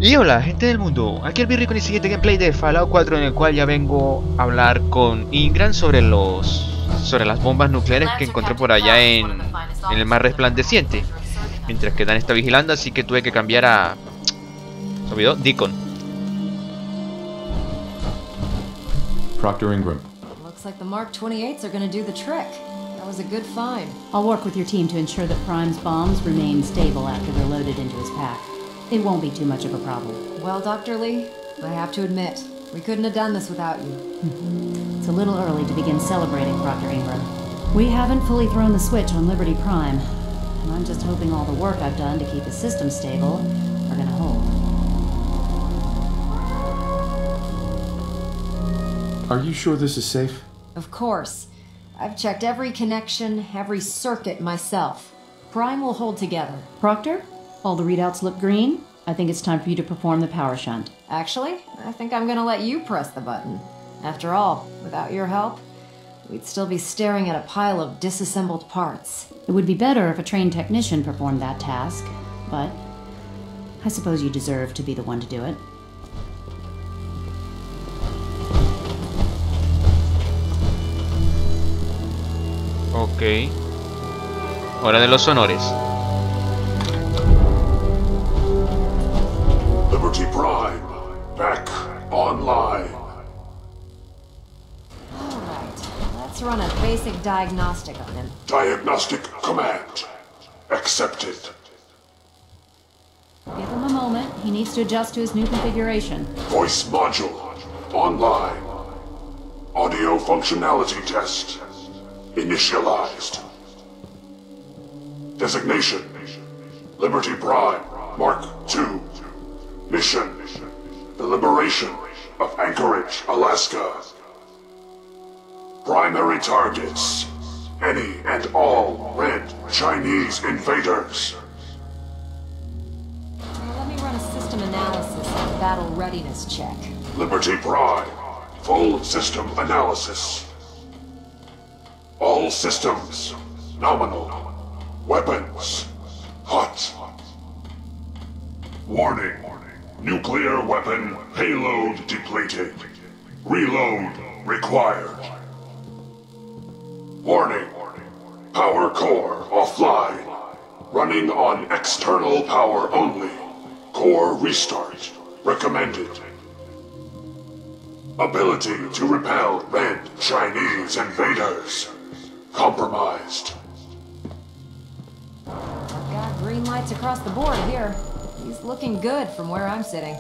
Y hola gente del mundo, aquí el Birri con el siguiente gameplay de Fallout 4 en el cual ya vengo a hablar con Ingram sobre las bombas nucleares que encontré por allá en el mar resplandeciente. Mientras que Dan está vigilando, así que tuve que cambiar a... ¿Se olvidó? Deacon. Proctor Ingram. Looks like the Mark 28s are gonna do the trick. That was a good find. I'll work with your team to ensure that Prime's bombs remain stable after they're loaded into his pack. It won't be too much of a problem. Well, Dr. Lee, I have to admit, we couldn't have done this without you. It's a little early to begin celebrating, Proctor Ingram. We haven't fully thrown the switch on Liberty Prime, and I'm just hoping all the work I've done to keep the system stable are gonna hold. Are you sure this is safe? Of course. I've checked every connection, every circuit myself. Prime will hold together. Proctor, all the readouts look green. I think it's time for you to perform the power shunt. Actually, I think I'm gonna let you press the button. After all, without your help, we'd still be staring at a pile of disassembled parts. It would be better if a trained technician performed that task, but I suppose you deserve to be the one to do it. Ok. Hora de los honores. Liberty Prime, back online. Alright, let's run a basic diagnostic on him. Diagnostic command accepted. Give him a moment. He needs to adjust to his new configuration. Voice module online. Audio functionality test initialized. Designation Liberty Prime Mark II. Mission the liberation of Anchorage, Alaska. Primary targets any and all red Chinese invaders. Now let me run a system analysis and battle readiness check. Liberty Prime full system analysis. All systems nominal. Weapons hot. Warning. Nuclear weapon payload depleted. Reload required. Warning. Power core offline. Running on external power only. Core restart recommended. Ability to repel red Chinese invaders compromised. I've got green lights across the board here. He's looking good from where I'm sitting.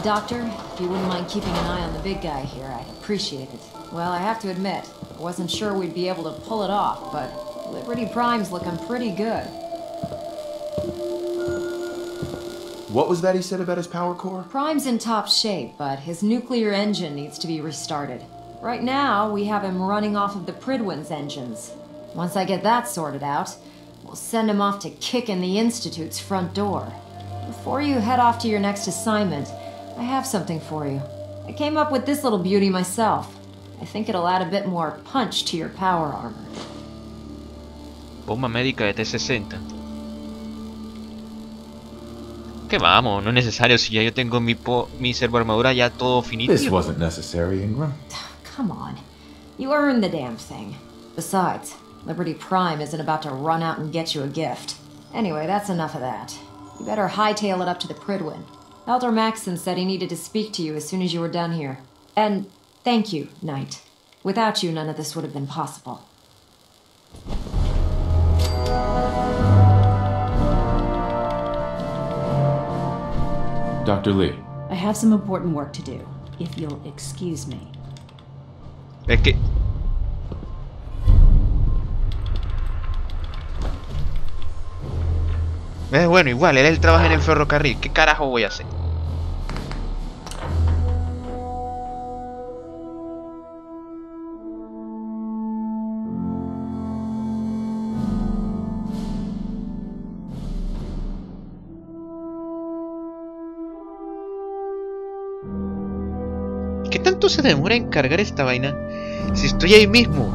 Doctor, if you wouldn't mind keeping an eye on the big guy here, I'd appreciate it. Well, I have to admit, I wasn't sure we'd be able to pull it off, but Liberty Prime's looking pretty good. What was that he said about his power core? Prime's in top shape, but his nuclear engine needs to be restarted. Right now, we have him running off of the Pridwin's engines. Once I get that sorted out, we'll send him off to kick in the Institute's front door. Before you head off to your next assignment, I have something for you. I came up with this little beauty myself. I think it'll add a bit more punch to your power armor. Bomba médica de T-60. Que vamos, no es necesario si ya yo tengo mi servo armadura ya todo finito. This wasn't necessary, Ingram. Come on. You earned the damn thing. Besides, Liberty Prime isn't about to run out and get you a gift. Anyway, that's enough of that. You better hightail it up to the Pridwin. Elder Maxson said he needed to speak to you as soon as you were done here. And thank you, Knight. Without you, none of this would have been possible. Dr. Lee. I have some important work to do, if you'll excuse me. Es que... bueno, igual, él trabaja en el ferrocarril. ¿Qué carajo voy a hacer? ¿Qué tanto se demora en cargar esta vaina? Si estoy ahí mismo.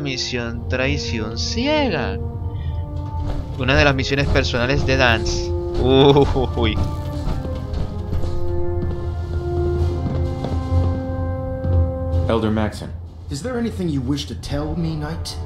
misión Traicion ciega. Una de las misiones personales de Dance. Uy. Elder Maxon. Is there anything you wish to tell me, Knight?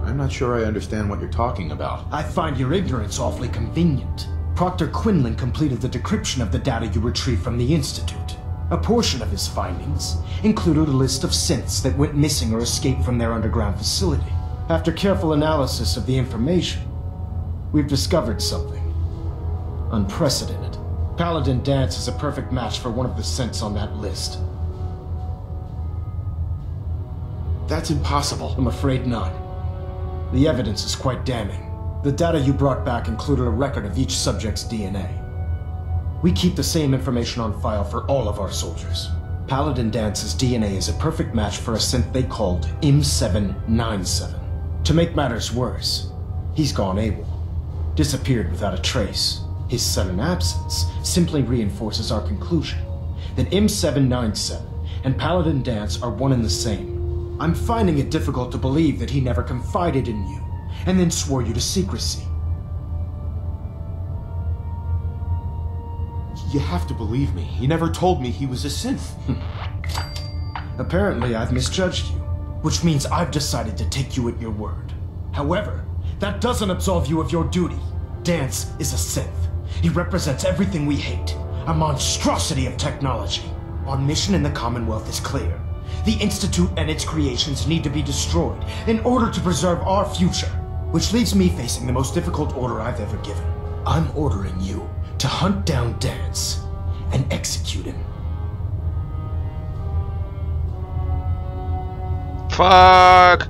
I'm not sure I understand what you're talking about. I find your ignorance awfully convenient. Proctor Quinlan completed the decryption of the data you retrieved from the Institute. A portion of his findings included a list of synths that went missing or escaped from their underground facility. After careful analysis of the information, we've discovered something unprecedented. Paladin Dance is a perfect match for one of the synths on that list. That's impossible. I'm afraid not. The evidence is quite damning. The data you brought back included a record of each subject's DNA. We keep the same information on file for all of our soldiers. Paladin Dance's DNA is a perfect match for a synth they called M797. To make matters worse, he's gone AWOL, disappeared without a trace. His sudden absence simply reinforces our conclusion that M797 and Paladin Dance are one and the same. I'm finding it difficult to believe that he never confided in you and then swore you to secrecy. You have to believe me. He never told me he was a synth. Apparently, I've misjudged you, which means I've decided to take you at your word. However, that doesn't absolve you of your duty. Dance is a synth. He represents everything we hate, a monstrosity of technology. Our mission in the Commonwealth is clear. The Institute and its creations need to be destroyed in order to preserve our future, which leaves me facing the most difficult order I've ever given. I'm ordering you to hunt down Dance and execute him. Fuck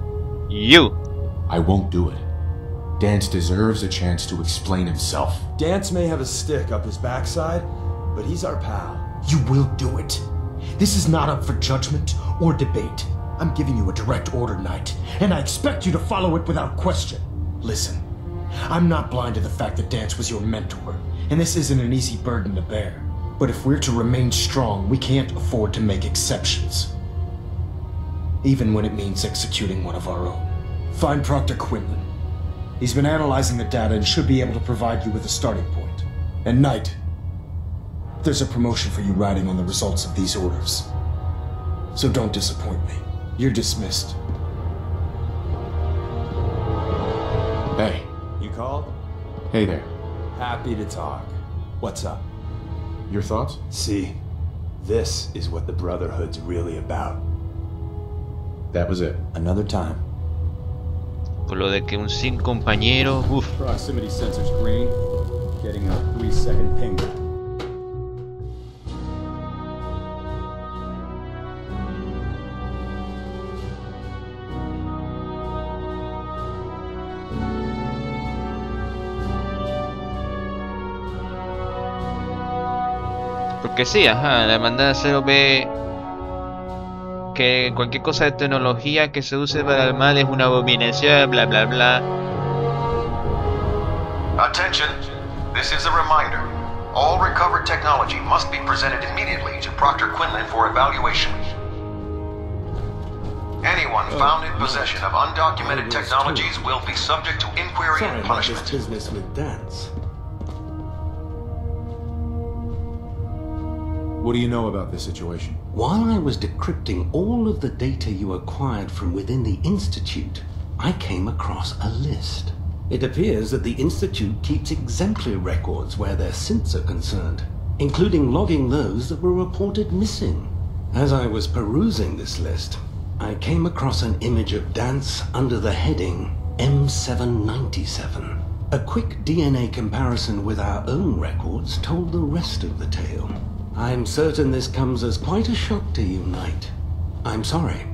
you. I won't do it. Dance deserves a chance to explain himself. Dance may have a stick up his backside, but he's our pal. You will do it. This is not up for judgment or debate. I'm giving you a direct order, Knight, and I expect you to follow it without question. Listen, I'm not blind to the fact that Dance was your mentor, and this isn't an easy burden to bear. But if we're to remain strong, we can't afford to make exceptions. Even when it means executing one of our own. Find Proctor Quinlan. He's been analyzing the data and should be able to provide you with a starting point. And Knight, there's a promotion for you riding on the results of these orders. So don't disappoint me. You're dismissed. Hey. You called? Hey there. Happy to talk. What's up? Your thoughts? See, this is what the Brotherhood's really about. That was it. Another time. Por lo de que un sin compañero. Uf. Proximity sensor's green. Getting a 3-second ping. Porque sí, ajá, la hermandad 0B, que cualquier cosa de tecnología que se use para el mal es una abominación, bla bla bla. Attention, this is a reminder. All recovered technology must be presented immediately to Proctor Quinlan for evaluation. Anyone found in possession of undocumented technologies will be subject to inquiry and punishment. business with Dance. What do you know about this situation? While I was decrypting all of the data you acquired from within the Institute, I came across a list. It appears that the Institute keeps exemplary records where their synths are concerned, including logging those that were reported missing. As I was perusing this list, I came across an image of Dance under the heading M797. A quick DNA comparison with our own records told the rest of the tale. I'm certain this comes as quite a shock to you, Knight. I'm sorry.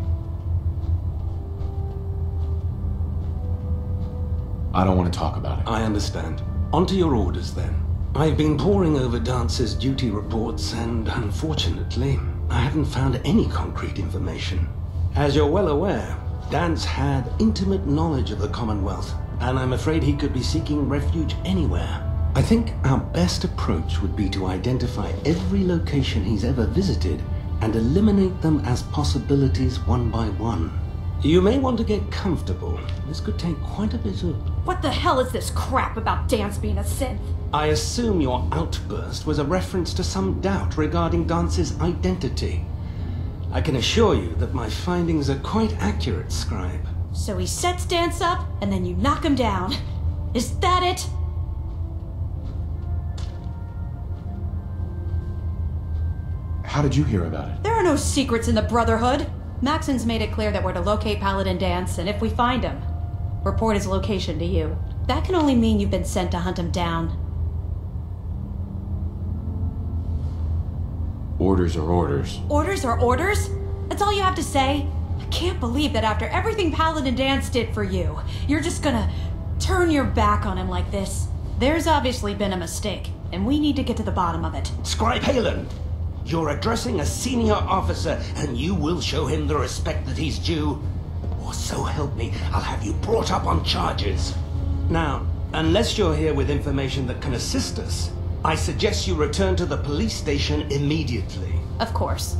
I don't want to talk about it. I understand. On to your orders, then. I've been poring over Dance's duty reports, and unfortunately, I haven't found any concrete information. As you're well aware, Dance had intimate knowledge of the Commonwealth, and I'm afraid he could be seeking refuge anywhere. I think our best approach would be to identify every location he's ever visited and eliminate them as possibilities one by one. You may want to get comfortable. This could take quite a bit of... What the hell is this crap about Dance being a synth? I assume your outburst was a reference to some doubt regarding Dance's identity. I can assure you that my findings are quite accurate, Scribe. So he sets Dance up, and then you knock him down. Is that it? How did you hear about it? There are no secrets in the Brotherhood. Maxon's made it clear that we're to locate Paladin Dance, and if we find him, report his location to you. That can only mean you've been sent to hunt him down. Orders are orders. Orders are orders? That's all you have to say? I can't believe that after everything Paladin Dance did for you, you're just gonna turn your back on him like this. There's obviously been a mistake, and we need to get to the bottom of it. Scribe Halen! You're addressing a senior officer, and you will show him the respect that he's due. Or so help me, I'll have you brought up on charges. Now, unless you're here with information that can assist us, I suggest you return to the police station immediately. Of course.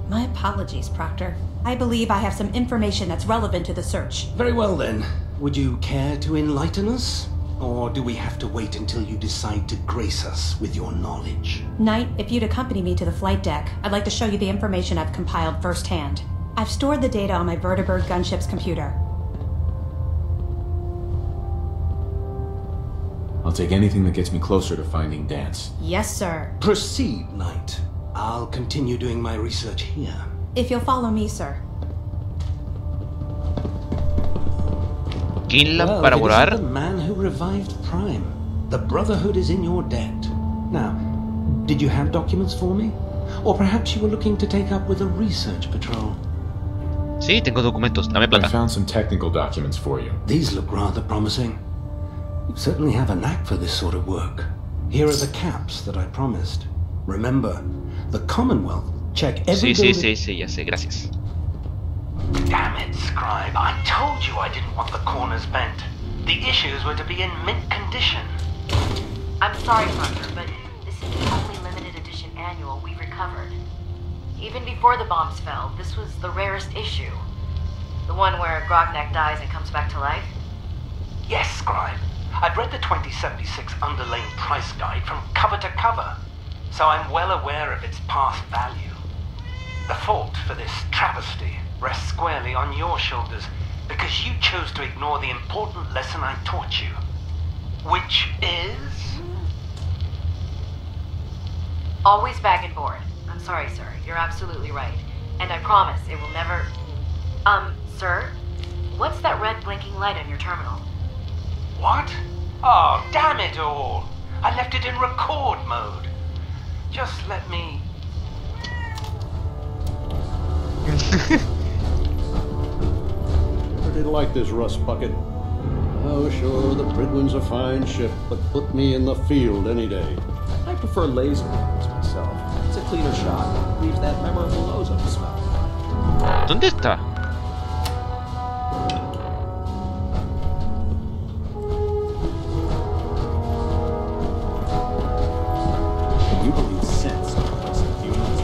My apologies, Proctor. I believe I have some information that's relevant to the search. Very well then. Would you care to enlighten us? Or do we have to wait until you decide to grace us with your knowledge? Knight, if you'd accompany me to the flight deck, I'd like to show you the information I've compiled firsthand. I've stored the data on my Vertibird gunship's computer. I'll take anything that gets me closer to finding Dance. Yes, sir. Proceed, Knight. I'll continue doing my research here. If you'll follow me, sir. Kinlan para volar. The man who revived Prime. The Brotherhood is in your debt. Now, did you have documents for me? Or perhaps you were looking to take up with a research patrol? Sí, tengo documentos. Dame I plata. found some technical documents for you. These look rather promising. You certainly have a knack for this sort of work. Here are the caps that I promised. Remember, the Commonwealth check every Sí, ya sé, gracias. Damn it, Scribe. I told you I didn't want the corners bent. The issues were to be in mint condition. I'm sorry, Proctor, but this is the only limited edition annual we've recovered. Even before the bombs fell, this was the rarest issue. The one where Grognak dies and comes back to life. Yes, Scribe. I've read the 2076 underlain price guide from cover to cover, so I'm well aware of its past value. The fault for this travesty rests squarely on your shoulders, because you chose to ignore the important lesson I taught you. Which is? Always bag and board. I'm sorry, sir. You're absolutely right. And I promise it will never... Sir? What's that red blinking light on your terminal? What? Oh, damn it all! I left it in record mode. Just let me... Pretty like this rust bucket. Oh, sure, the Pridwin's a fine ship, but put me in the field any day. I prefer laser weapons myself. It's a cleaner shot. Leaves that memorable ozone smell. ¿Dónde está? Can you believe sense on the place of humans?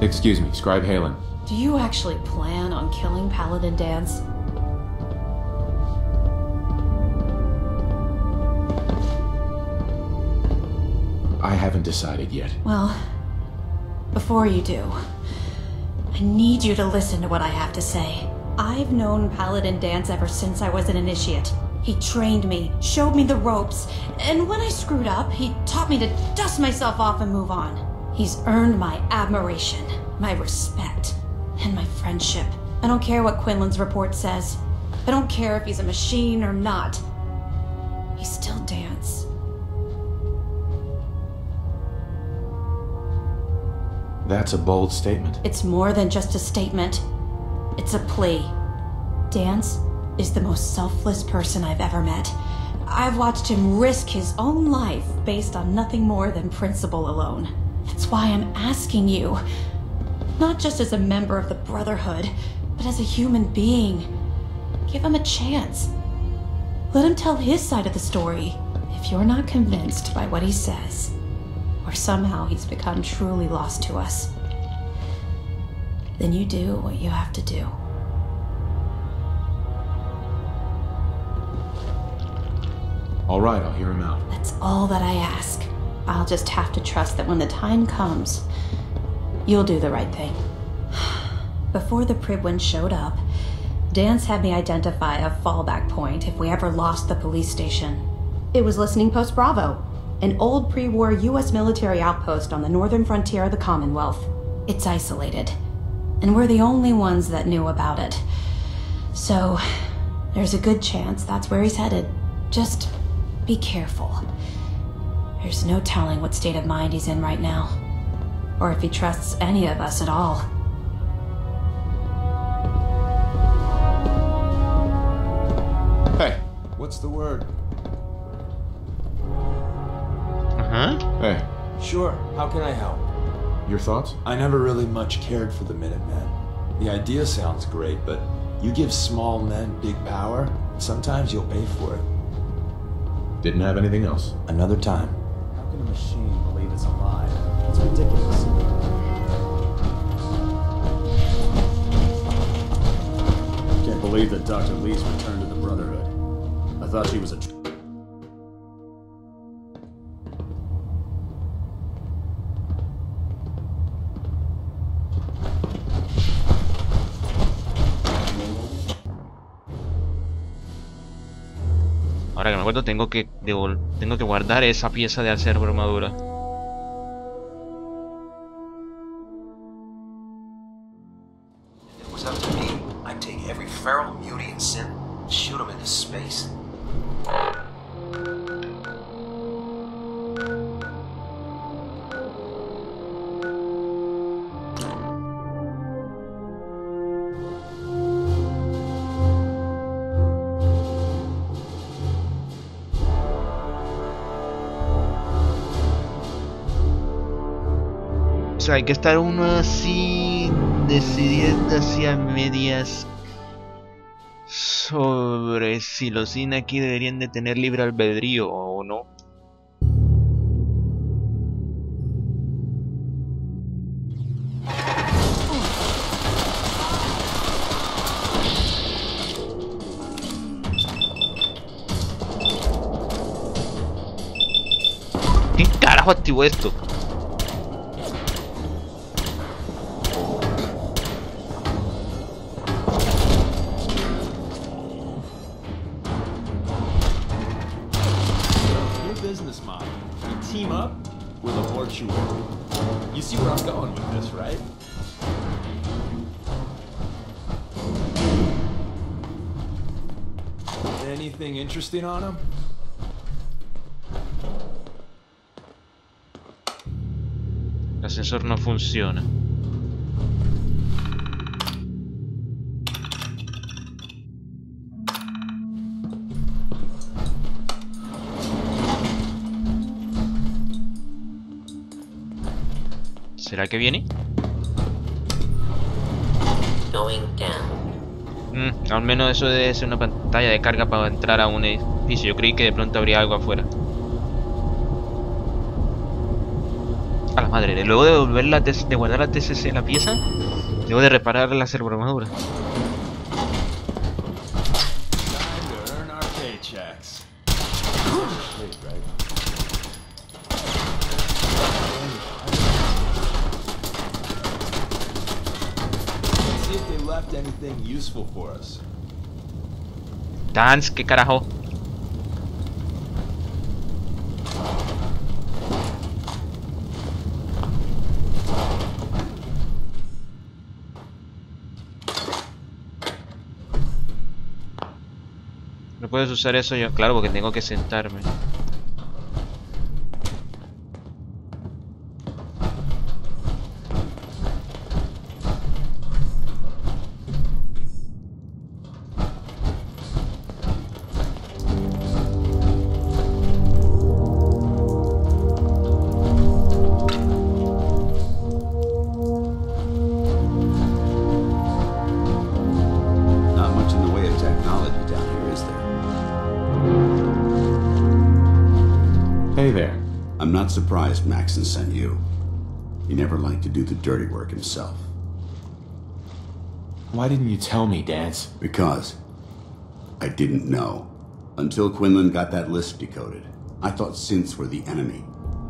Excuse me, Scribe Halen. Do you actually plan on killing Paladin Dance? I haven't decided yet. Well, before you do, I need you to listen to what I have to say. I've known Paladin Dance ever since I was an initiate. He trained me, showed me the ropes, and when I screwed up, he taught me to dust myself off and move on. He's earned my admiration, my respect, and my friendship. I don't care what Quinlan's report says. I don't care if he's a machine or not. He's still Dance. That's a bold statement. It's more than just a statement. It's a plea. Dance is the most selfless person I've ever met. I've watched him risk his own life based on nothing more than principle alone. That's why I'm asking you, not just as a member of the Brotherhood, but as a human being. Give him a chance. Let him tell his side of the story. If you're not convinced by what he says, or somehow he's become truly lost to us, then you do what you have to do. All right, I'll hear him out. That's all that I ask. I'll just have to trust that when the time comes, you'll do the right thing. Before the Pridwins showed up, Dance had me identify a fallback point if we ever lost the police station. It was Listening Post Bravo, an old pre-war US military outpost on the northern frontier of the Commonwealth. It's isolated, and we're the only ones that knew about it. So, there's a good chance that's where he's headed. Just be careful. There's no telling what state of mind he's in right now, or if he trusts any of us at all. Hey, what's the word? Hey, Sure, how can I help? your thoughts? I never really much cared for the Minutemen. The idea sounds great, but you give small men big power, sometimes you'll pay for it. Didn't have anything else. Another time. How can a machine believe it's alive? It's ridiculous. Can't believe that Dr. Lee's returned to the Brotherhood. I thought she was a... Ahora que me acuerdo, tengo que guardar esa pieza de acero armadura. If it was up to me, I'd take every feral mutie and sin, shoot him into space. O sea, hay que estar uno así decidiendo hacia medias sobre si los sin aquí deberían de tener libre albedrío o no. ¿Qué carajo activó esto? business model. You team up with a mortuary. You see where I'm going with this, right? Anything interesting on him? El ascensor no funciona. ¿Será que viene? Al menos eso debe ser una pantalla de carga para entrar a un edificio. Yo creí que de pronto habría algo afuera. A la madre, luego de devolver de guardar la TCC la pieza, debo de reparar la servoarmadura. Anything useful for us. Dance, ¿qué carajo? No puedes usar eso yo, claro, porque tengo que sentarme. Hey there. I'm not surprised Maxon sent you. He never liked to do the dirty work himself. Why didn't you tell me, Dance? Because I didn't know. Until Quinlan got that list decoded. I thought synths were the enemy.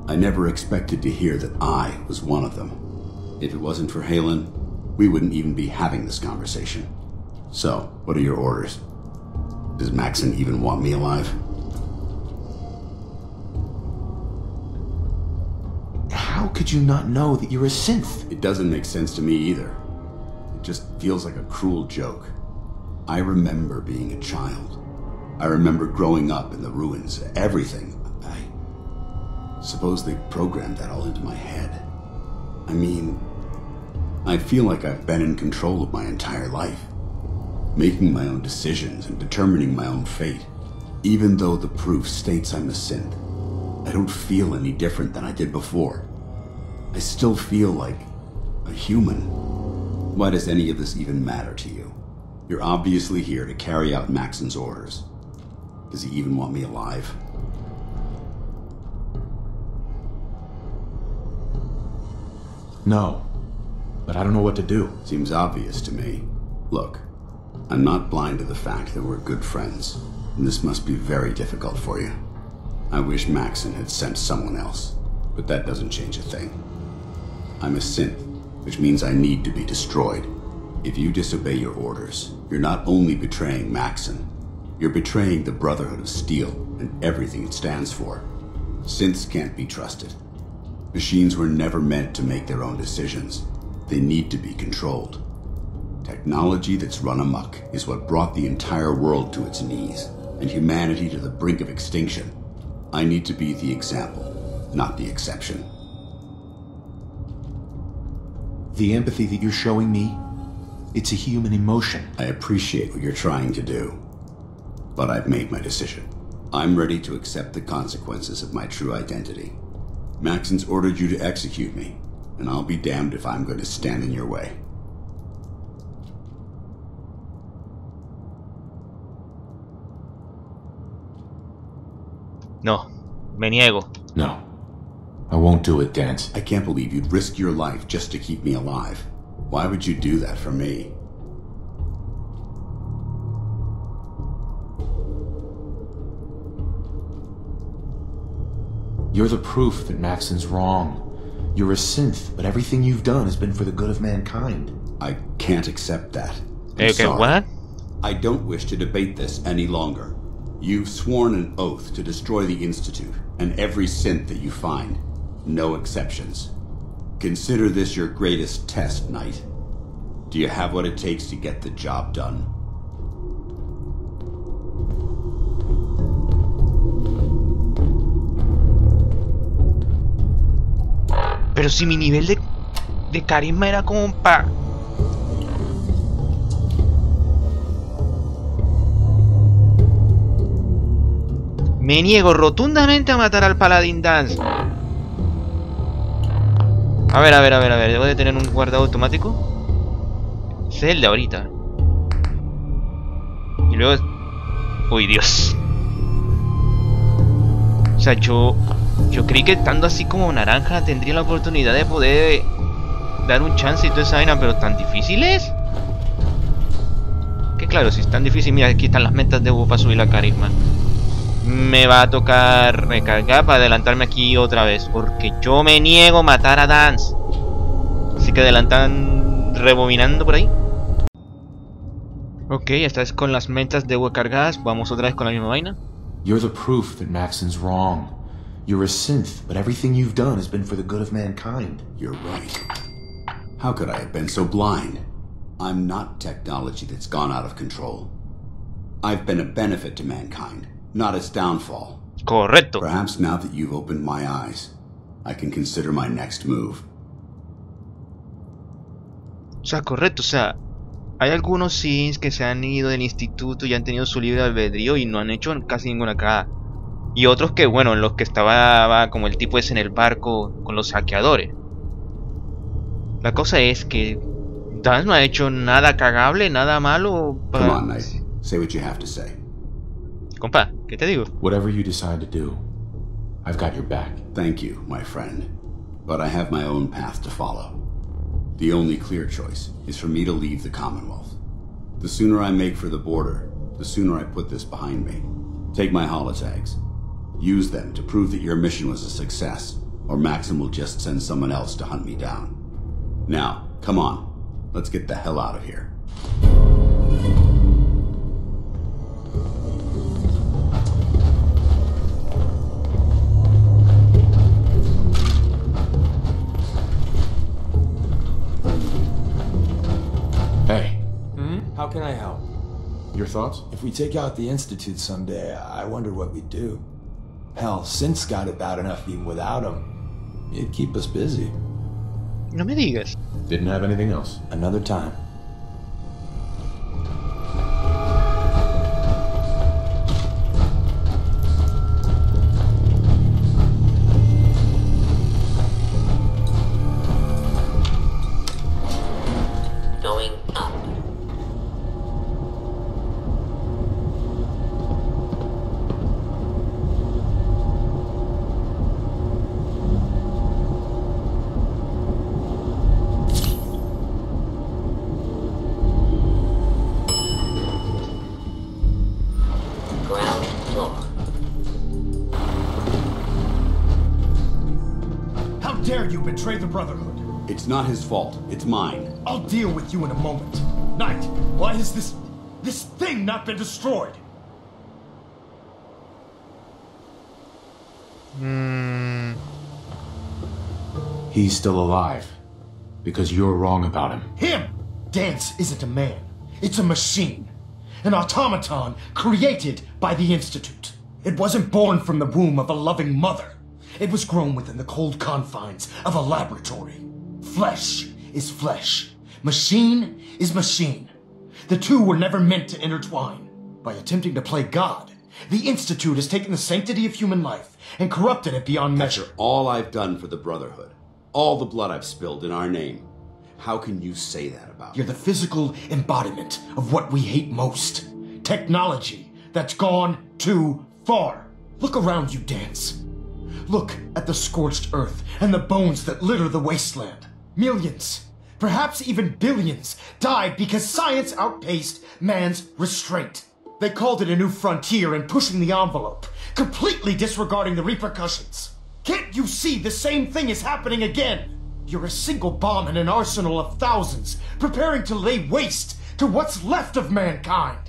I never expected to hear that I was one of them. If it wasn't for Halen, we wouldn't even be having this conversation. So, what are your orders? Does Maxon even want me alive? How could you not know that you're a synth? It doesn't make sense to me either. It just feels like a cruel joke. I remember being a child. I remember growing up in the ruins, everything. I suppose they programmed that all into my head. I mean, I feel like I've been in control of my entire life, making my own decisions and determining my own fate. Even though the proof states I'm a synth, I don't feel any different than I did before. I still feel like a human. Why does any of this even matter to you? You're obviously here to carry out Maxon's orders. Does he even want me alive? No, but I don't know what to do. Seems obvious to me. Look, I'm not blind to the fact that we're good friends, and this must be very difficult for you. I wish Maxon had sent someone else, but that doesn't change a thing. I'm a synth, which means I need to be destroyed. If you disobey your orders, you're not only betraying Maxon, you're betraying the Brotherhood of Steel and everything it stands for. Synths can't be trusted. Machines were never meant to make their own decisions. They need to be controlled. Technology that's run amok is what brought the entire world to its knees, and humanity to the brink of extinction. I need to be the example, not the exception. The empathy that you're showing me, it's a human emotion. I appreciate what you're trying to do, but I've made my decision. I'm ready to accept the consequences of my true identity. Maxon's ordered you to execute me, and I'll be damned if I'm going to stand in your way. No, me niego. No, I won't do it, Dance. I can't believe you'd risk your life just to keep me alive. Why would you do that for me? You're the proof that Maxon's wrong. You're a synth, but everything you've done has been for the good of mankind. I can't accept that. Okay, what? I don't wish to debate this any longer. You've sworn an oath to destroy the Institute, and every synth that you find. No exceptions. Consider this your greatest test, Knight. Do you have what it takes to get the job done? Pero si mi nivel de carisma era como pa... Me niego rotundamente a matar al Paladín Dance. A ver, ¿debo de tener un guardado automático? Ese es el de ahorita. Y luego... Uy, Dios. O sea, yo creí que estando así como naranja tendría la oportunidad de poder dar un chance y toda esa vaina, pero ¿tan difícil es? Que claro, si es tan difícil, mira, aquí están las metas de Hugo para subir la carisma. Me va a tocar recargar para adelantarme aquí otra vez, porque yo me niego a matar a Dance. Así que adelantan rebobinando por ahí. Ok, esta vez con las metas de Hugo cargadas, vamos otra vez con la misma vaina. You're the proof that Maxon's wrong. You're a synth, but everything you've done has been for the good of mankind. You're right. How could I have been so blind? I'm not technology that's gone out of control. I've been a benefit to mankind, not its downfall. Correcto. Perhaps now that you've opened my eyes, I can consider my next move. O sea, correcto, o sea, hay algunos Sims que se han ido del instituto y han tenido su libre albedrío y no han hecho casi ninguna cagada. Y otros que, bueno, los que estaba como el tipo ese en el barco con los saqueadores. La cosa es que Dan no ha hecho nada cagable, nada malo para... Come on, Knight. Say what you have to say. Compa, ¿qué te digo? Whatever you decide to do, I've got your back. Thank you, my friend. But I have my own path to follow. The only clear choice is for me to leave the Commonwealth. The sooner I make for the border, the sooner I put this behind me. Take my holotags. Use them to prove that your mission was a success, or Maxim will just send someone else to hunt me down. Now, come on. Let's get the hell out of here. Hey. How can I help? Your thoughts? If we take out the Institute someday, I wonder what we'd do. Hell, Synth's got it bad enough even without him. It'd keep us busy. No me digas. Didn't have anything else. Another time. Going up. Ground floor. How dare you betray the Brotherhood? It's not his fault. It's mine. I'll deal with you in a moment. Knight, why has this thing not been destroyed? He's still alive. Because you're wrong about him. Him! Dance isn't a man. It's a machine. An automaton created by the Institute. It wasn't born from the womb of a loving mother. It was grown within the cold confines of a laboratory. Flesh is flesh. Machine is machine. The two were never meant to intertwine. By attempting to play God, the Institute has taken the sanctity of human life and corrupted it beyond measure. After all I've done for the Brotherhood, all the blood I've spilled in our name, how can you say that about You're the physical embodiment of what we hate most. Technology that's gone too far. Look around you, Dance. Look at the scorched earth and the bones that litter the wasteland. Millions, perhaps even billions, died because science outpaced man's restraint. They called it a new frontier and pushing the envelope, completely disregarding the repercussions. Can't you see the same thing is happening again? You're a single bomb in an arsenal of thousands, preparing to lay waste to what's left of mankind.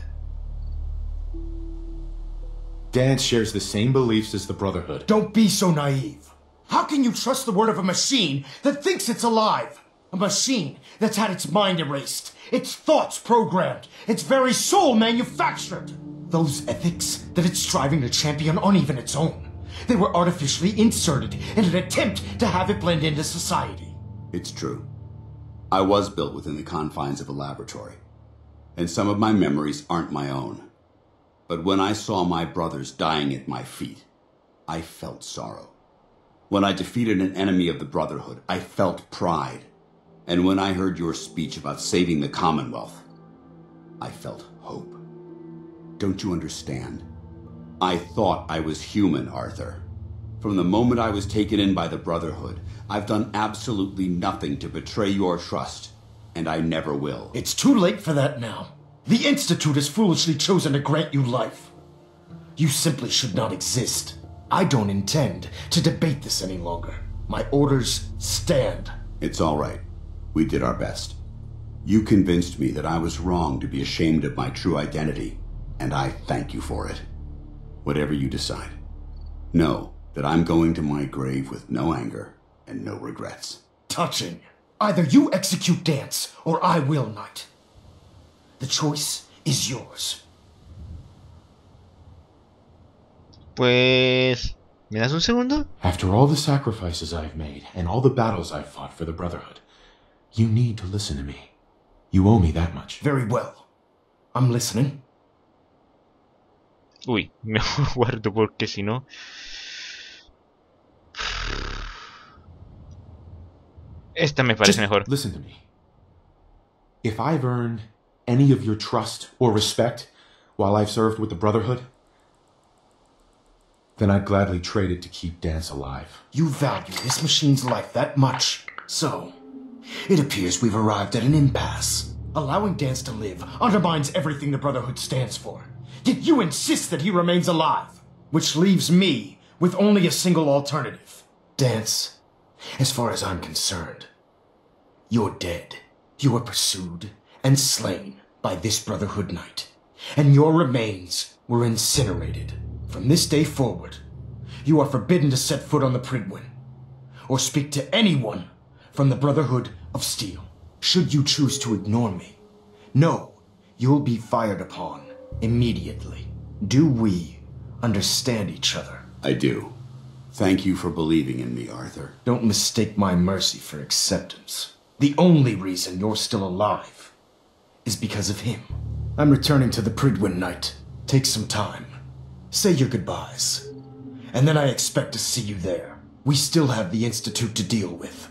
Dance shares the same beliefs as the Brotherhood. Don't be so naive. How can you trust the word of a machine that thinks it's alive? A machine that's had its mind erased, its thoughts programmed, its very soul manufactured. Those ethics that it's striving to champion aren't even its own. They were artificially inserted in an attempt to have it blend into society. It's true. I was built within the confines of a laboratory, and some of my memories aren't my own. But when I saw my brothers dying at my feet, I felt sorrow. When I defeated an enemy of the Brotherhood, I felt pride. And when I heard your speech about saving the Commonwealth, I felt hope. Don't you understand? I thought I was human, Arthur. From the moment I was taken in by the Brotherhood, I've done absolutely nothing to betray your trust, and I never will. It's too late for that now. The Institute has foolishly chosen to grant you life. You simply should not exist. I don't intend to debate this any longer. My orders stand. It's all right. We did our best. You convinced me that I was wrong to be ashamed of my true identity, and I thank you for it. Whatever you decide, know that I'm going to my grave with no anger and no regrets. Touching. Either you execute Dance, or I will, Knight. The choice is yours. Pues... ¿me das un segundo? After all the sacrifices I've made and all the battles I've fought for the Brotherhood, you need to listen to me. You owe me that much. Very well. I'm listening. Uy, me guardo porque si no... Esta me parece mejor. Listen to me. If I've earned any of your trust or respect while I've served with the Brotherhood, then I'd gladly trade it to keep Dance alive. You value this machine's life that much. So, it appears we've arrived at an impasse. Allowing Dance to live undermines everything the Brotherhood stands for. Yet you insist that he remains alive, which leaves me with only a single alternative. Dance, as far as I'm concerned, you're dead. You were pursued and slain by this Brotherhood Knight, and your remains were incinerated. From this day forward, you are forbidden to set foot on the Pridwin, or speak to anyone from the Brotherhood of Steel. Should you choose to ignore me, know you'll be fired upon immediately. Do we understand each other? I do. Thank you for believing in me, Arthur. Don't mistake my mercy for acceptance. The only reason you're still alive is because of him. I'm returning to the Pridwin Knight. Take some time. Say your goodbyes. And then I expect to see you there. We still have the Institute to deal with.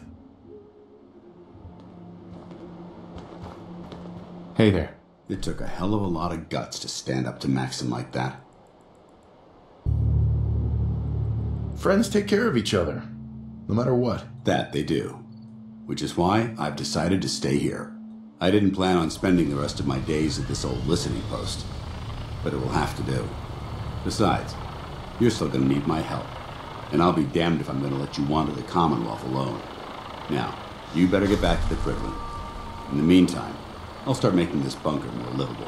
Hey there. It took a hell of a lot of guts to stand up to Maxim like that. Friends take care of each other, no matter what. That they do. Which is why I've decided to stay here. I didn't plan on spending the rest of my days at this old listening post, but it will have to do. Besides, you're still gonna need my help, and I'll be damned if I'm gonna let you wander the Commonwealth alone. Now, you better get back to the Pridwin. In the meantime, I'll start making this bunker more livable.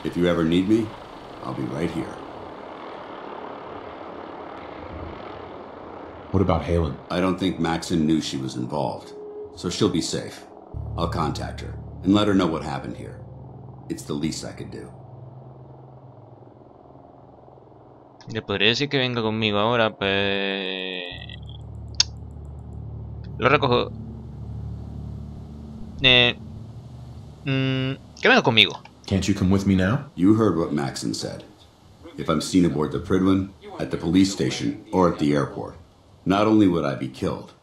If you ever need me, I'll be right here. What about Halen? I don't think Maxon knew she was involved, so she'll be safe. I'll contact her and let her know what happened here. It's the least I could do. Le podría decir que venga conmigo ahora, pues... Lo recojo. Que venga conmigo. Can't you come with me now? You heard what Maxon said. If I'm seen aboard the Pridwin, at the police station, or at the airport, not only would I be killed,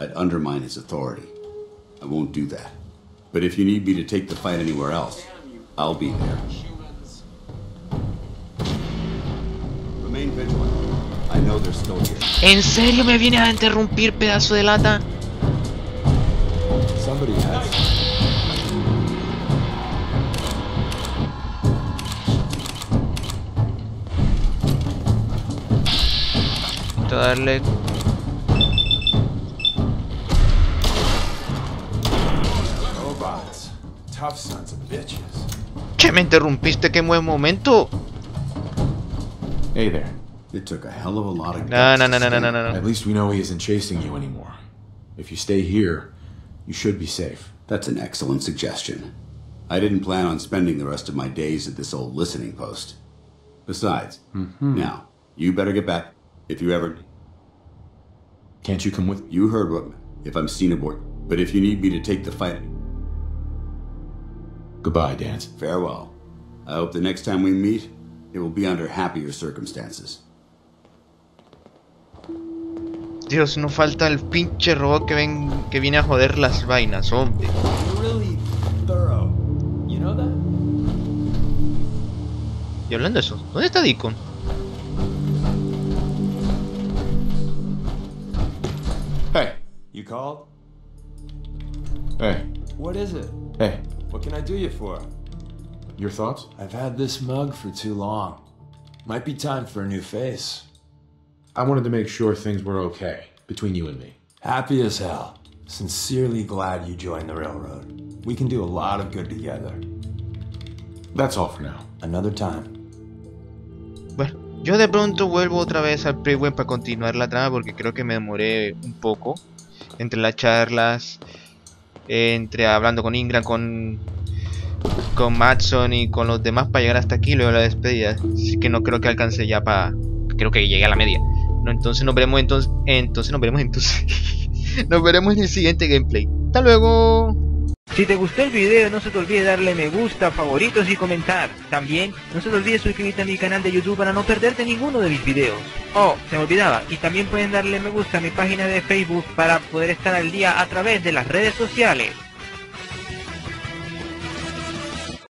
I'd undermine his authority. I won't do that. But if you need me to take the fight anywhere else, I'll be there. Remain vigilant. I know they're still here. ¿En serio me vienes a interrumpir, pedazo de lata? Somebody has. Darle. Robots. Tough sons of bitches. Che, me interrumpiste, qué buen momento. Hey there. It took a hell of a lot of No. At least we know he isn't chasing you anymore. If you stay here, you should be safe. That's an excellent suggestion. I didn't plan on spending the rest of my days at this old listening post. Besides, now, you better get back. If you ever... Can't you come with... You heard what... If I'm seen aboard. But if you need me to take the fight... Goodbye, Dance. Farewell. I hope the next time we meet, it will be under happier circumstances. Dios, no falta el pinche robot que viene a joder las vainas, hombre. You're really thorough. You know that? Y hablando de eso, ¿dónde está Deacon? Hey. You called? Hey. What is it? Hey. What can I do you for? Your thoughts? I've had this mug for too long. Might be time for a new face. I wanted to make sure things were okay between you and me. Happy as hell. Sincerely glad you joined the railroad. We can do a lot of good together. That's all for now. Another time. Bueno, yo de pronto vuelvo otra vez al Pridwin para continuar la trama porque creo que me demoré un poco entre las charlas, entre hablando con Ingram, con Matson y con los demás para llegar hasta aquí, luego la despedida. Así que no creo que alcance ya para creo que llegué a la media. No, entonces nos veremos nos veremos en el siguiente gameplay. Hasta luego. Si te gustó el video, no se te olvide darle me gusta, favoritos y comentar. También no se te olvide suscribirte a mi canal de YouTube para no perderte ninguno de mis videos. Oh, se me olvidaba, y también pueden darle me gusta a mi página de Facebook para poder estar al día a través de las redes sociales.